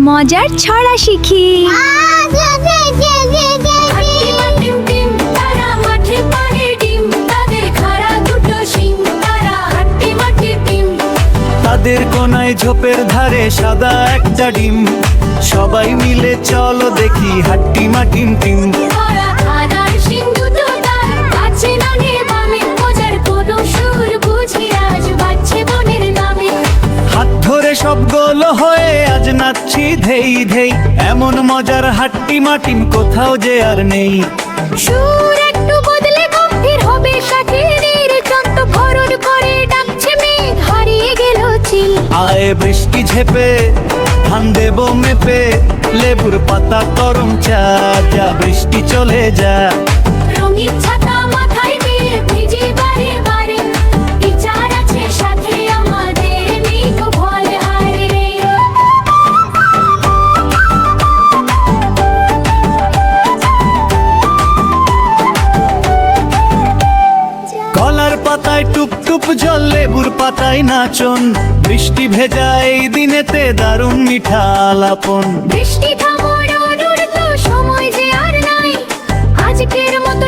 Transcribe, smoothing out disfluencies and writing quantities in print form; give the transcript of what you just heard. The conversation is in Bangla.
মজার ছড়া শিখি। তাদের কোনায় ঝোপের ধারে সাদা একটা ডিম, সবাই মিলে চলো দেখি হাট্টিমা টিম টিম। হাত ধরে সব গোল হয়ে আজ নাচছি ধেই ধেই, এমন মজার হাট্টিমা টিম কোথাও যে আর নেই। সুর একটু বদলে গম্ভীর হবে, সাথীদের চন্ত ভরণ করে ডাকছে মেঘ, হারিয়ে গেল চিল। আয় বৃষ্টি ঝেপে ধান দেব মেপে, লেবুর পাতা গরম চা, যা বৃষ্টি চলে যা। রঙিন ছাতা মাথায় দিয়ে ভিজে বারে বারে, বিচার আছে সাথে আমাদের, নেই তো ভয় হারে রে। কলার পাতায় টুপ টুপ জল, লেবুর পাতায় নাচন, বৃষ্টি ভেজা এই দিনেতে দারুণ মিঠা আলাপন। বৃষ্টি থামোর তো সময় যে আর নাই, আজকের মতো